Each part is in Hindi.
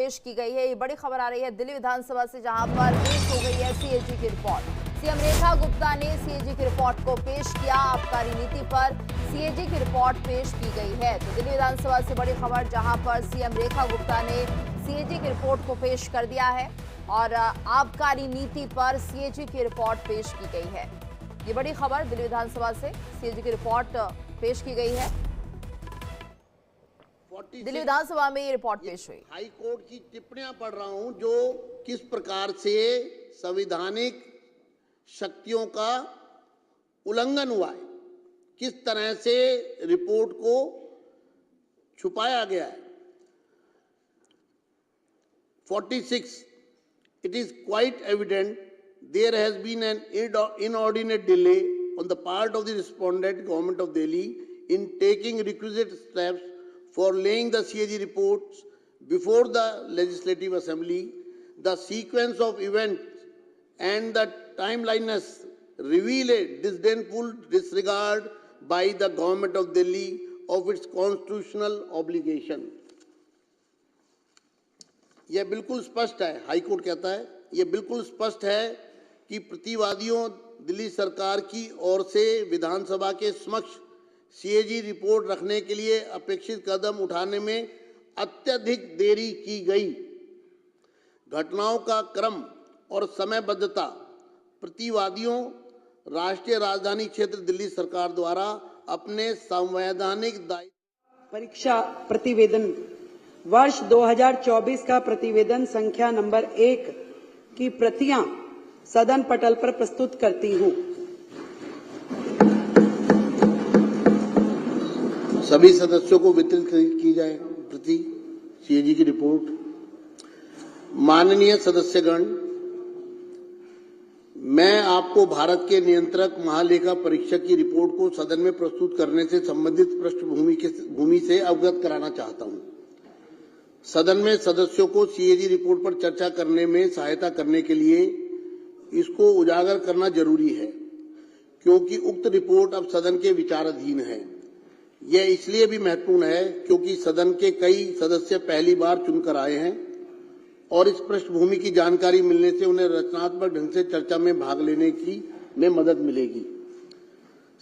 पेश की गई है। ये बड़ी खबर आ रही है दिल्ली विधानसभा से, जहां पर पेश हो गई है सीएजी की रिपोर्ट। सीएम रेखा गुप्ता ने सीएजी की रिपोर्ट को पेश किया। आबकारी नीति पर सीएजी की रिपोर्ट पेश की गई है। तो दिल्ली विधानसभा से बड़ी खबर, जहां पर सीएम रेखा गुप्ता ने सीएजी की रिपोर्ट को पेश कर दिया है और आबकारी नीति पर सीएजी की रिपोर्ट पेश की गई है। ये बड़ी खबर दिल्ली विधानसभा से सीएजी की रिपोर्ट पेश की गई है। दिल्ली विधानसभा में ये रिपोर्ट पेश हुई। हाई कोर्ट की टिप्पणियां पढ़ रहा हूं जो किस प्रकार से संवैधानिक शक्तियों का उल्लंघन हुआ है, किस तरह से रिपोर्ट को छुपाया गया है। 46 It is quite evident there has been an inordinate delay on the part of the respondent government of Delhi in taking requisite steps for laying the CAG reports before the Legislative Assembly. The sequence of events and the timeliness reveal a disdainful disregard by the government of Delhi of its constitutional obligation. यह बिल्कुल स्पष्ट है, हाई कोर्ट कहता है, यह बिल्कुल स्पष्ट है कि प्रतिवादियों दिल्ली सरकार की ओर से विधानसभा के समक्ष सीएजी रिपोर्ट रखने के लिए अपेक्षित कदम उठाने में अत्यधिक देरी की गई। घटनाओं का क्रम और समयबद्धता प्रतिवादियों राष्ट्रीय राजधानी क्षेत्र दिल्ली सरकार द्वारा अपने संवैधानिक दायित्व परीक्षा प्रतिवेदन वर्ष 2024 का प्रतिवेदन संख्या नंबर 1 की प्रतियां सदन पटल पर प्रस्तुत करती हूं। सभी सदस्यों को वितरित की जाए प्रति सीएजी की रिपोर्ट। माननीय सदस्यगण, मैं आपको भारत के नियंत्रक महालेखा परीक्षक की रिपोर्ट को सदन में प्रस्तुत करने से संबंधित पृष्ठभूमि से अवगत कराना चाहता हूं। सदन में सदस्यों को सीएजी रिपोर्ट पर चर्चा करने में सहायता करने के लिए इसको उजागर करना जरूरी है, क्योंकि उक्त रिपोर्ट अब सदन के विचाराधीन है। यह इसलिए भी महत्वपूर्ण है क्योंकि सदन के कई सदस्य पहली बार चुनकर आए हैं और इस पृष्ठभूमि की जानकारी मिलने से उन्हें रचनात्मक ढंग से चर्चा में भाग लेने की में मदद मिलेगी।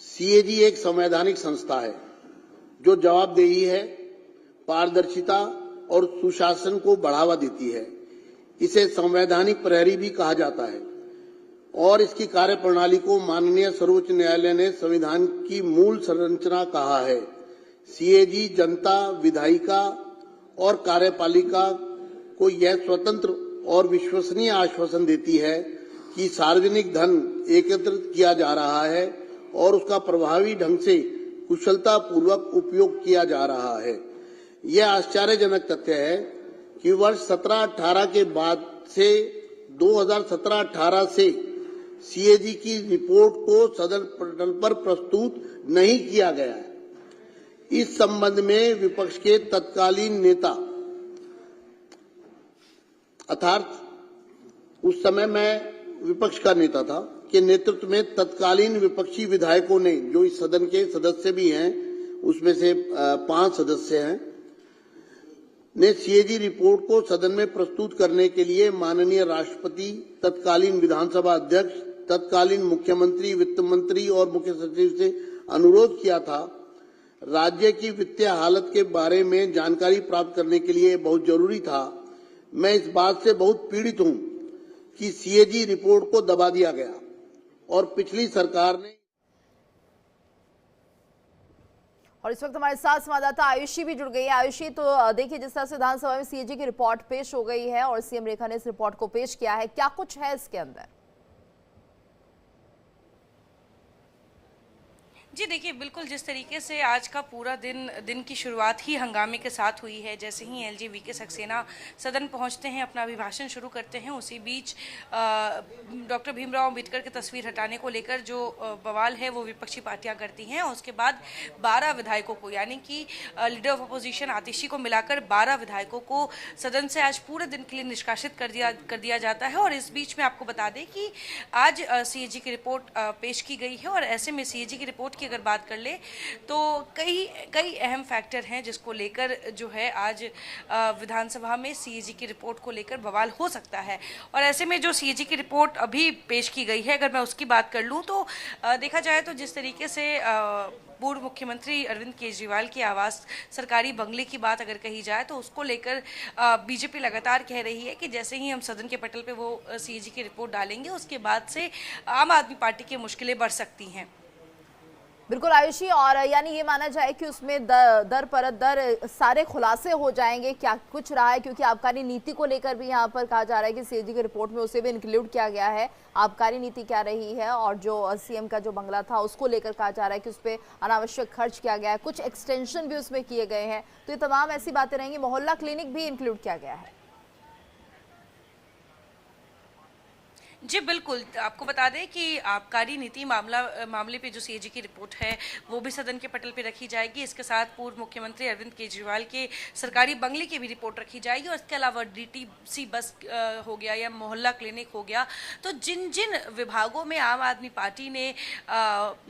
सीएजी एक संवैधानिक संस्था है जो जवाबदेही है, पारदर्शिता और सुशासन को बढ़ावा देती है। इसे संवैधानिक प्रहरी भी कहा जाता है और इसकी कार्यप्रणाली को माननीय सर्वोच्च न्यायालय ने संविधान की मूल संरचना कहा है। सीएजी जनता, विधायिका और कार्यपालिका को यह स्वतंत्र और विश्वसनीय आश्वासन देती है कि सार्वजनिक धन एकत्रित किया जा रहा है और उसका प्रभावी ढंग से कुशलतापूर्वक उपयोग किया जा रहा है। यह आश्चर्यजनक तथ्य है कि वर्ष 17-18 के बाद से 2017-18 से सीएजी की रिपोर्ट को सदन पटल पर प्रस्तुत नहीं किया गया है। इस संबंध में विपक्ष के तत्कालीन नेता अर्थात उस समय मैं विपक्ष का नेता था के नेतृत्व में तत्कालीन विपक्षी विधायकों ने, जो इस सदन के सदस्य भी हैं, उसमें से 5 सदस्य हैं, ने सीएजी रिपोर्ट को सदन में प्रस्तुत करने के लिए माननीय राष्ट्रपति, तत्कालीन विधानसभा अध्यक्ष, तत्कालीन मुख्यमंत्री, वित्त मंत्री और मुख्य सचिव से अनुरोध किया था। राज्य की वित्तीय हालत के बारे में जानकारी प्राप्त करने के लिए बहुत जरूरी था। मैं इस बात से बहुत पीड़ित हूं कि सीएजी रिपोर्ट को दबा दिया गया और पिछली सरकार ने। और इस वक्त हमारे साथ संवाददाता आयुषी भी जुड़ गई है। आयुषी, तो देखिए, जिस तरह से विधानसभा में सीएजी की रिपोर्ट पेश हो गई है और सीएम रेखा ने इस रिपोर्ट को पेश किया है, क्या कुछ है इसके अंदर? जी देखिए, बिल्कुल जिस तरीके से आज का पूरा दिन की शुरुआत ही हंगामे के साथ हुई है। जैसे ही एलजी वीके सक्सेना सदन पहुंचते हैं, अपना अभिभाषण शुरू करते हैं, उसी बीच डॉक्टर भीमराव अंबेडकर की तस्वीर हटाने को लेकर जो बवाल है वो विपक्षी पार्टियां करती हैं। और उसके बाद 12 विधायकों को, यानी कि लीडर ऑफ अपोजिशन आतिशी को मिलाकर 12 विधायकों को सदन से आज पूरे दिन के लिए निष्कासित कर दिया जाता है। और इस बीच में आपको बता दें कि आज सीएजी की रिपोर्ट पेश की गई है और ऐसे में सीएजी की रिपोर्ट की अगर बात कर ले तो कई कई अहम फैक्टर हैं जिसको लेकर जो है आज विधानसभा में सीएजी की रिपोर्ट को लेकर बवाल हो सकता है। और ऐसे में जो सीएजी की रिपोर्ट अभी पेश की गई है, अगर मैं उसकी बात कर लूँ तो देखा जाए तो जिस तरीके से पूर्व मुख्यमंत्री अरविंद केजरीवाल की आवास सरकारी बंगले की बात अगर कही जाए तो उसको लेकर बीजेपी लगातार कह रही है कि जैसे ही हम सदन के पटल पे वो सीएजी की रिपोर्ट डालेंगे उसके बाद से आम आदमी पार्टी की मुश्किलें बढ़ सकती हैं। बिल्कुल आयुषी, और यानी ये माना जाए कि उसमें दर पर दर सारे खुलासे हो जाएंगे, क्या कुछ रहा है, क्योंकि आबकारी नीति को लेकर भी यहाँ पर कहा जा रहा है कि सीएजी की रिपोर्ट में उसे भी इंक्लूड किया गया है, आबकारी नीति क्या रही है, और जो सीएम का जो बंगला था उसको लेकर कहा जा रहा है कि उस पर अनावश्यक खर्च किया गया है, कुछ एक्सटेंशन भी उसमें किए गए हैं, तो ये तमाम ऐसी बातें रहेंगी। मोहल्ला क्लिनिक भी इंक्लूड किया गया है। जी बिल्कुल, आपको बता दें कि आबकारी नीति मामले पे जो सीएजी की रिपोर्ट है वो भी सदन के पटल पे रखी जाएगी। इसके साथ पूर्व मुख्यमंत्री अरविंद केजरीवाल के सरकारी बंगले की भी रिपोर्ट रखी जाएगी और इसके अलावा डीटीसी बस हो गया या मोहल्ला क्लिनिक हो गया, तो जिन जिन विभागों में आम आदमी पार्टी ने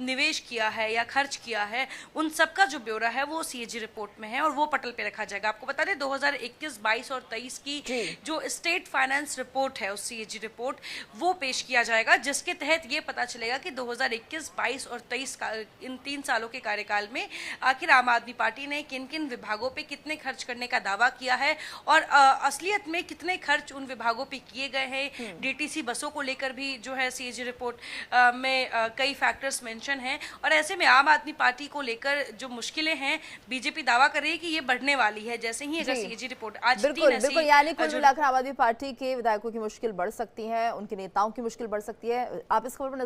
निवेश किया है या खर्च किया है उन सबका जो ब्यौरा है वो सीएजी रिपोर्ट में है और वो पटल पे रखा जाएगा। आपको बता दें 2021, 22 और 23 की जो स्टेट फाइनेंस रिपोर्ट है, उस सीएजी रिपोर्ट वो पेश किया जाएगा, जिसके तहत ये पता चलेगा कि 2021, 22 और 23 का इन 3 सालों के कार्यकाल में आखिर आम आदमी पार्टी ने किन किन विभागों पे कितने खर्च करने का दावा किया है और असलियत में कितने खर्च उन विभागों पे किए गए हैं। डीटीसी बसों को लेकर भी जो है सीएजी रिपोर्ट में कई फैक्टर्स मेंशन हैं और ऐसे में आम आदमी पार्टी को लेकर जो मुश्किलें हैं बीजेपी दावा कर रही है कि ये बढ़ने वाली है जैसे ही अगर सीएजी रिपोर्ट आज बिल्कुल यानी कुल मिलाकर आम आदमी पार्टी के विधायकों की मुश्किल बढ़ सकती है, उनके नेताओं की मुश्किल बढ़ सकती है। आप इस खबर पर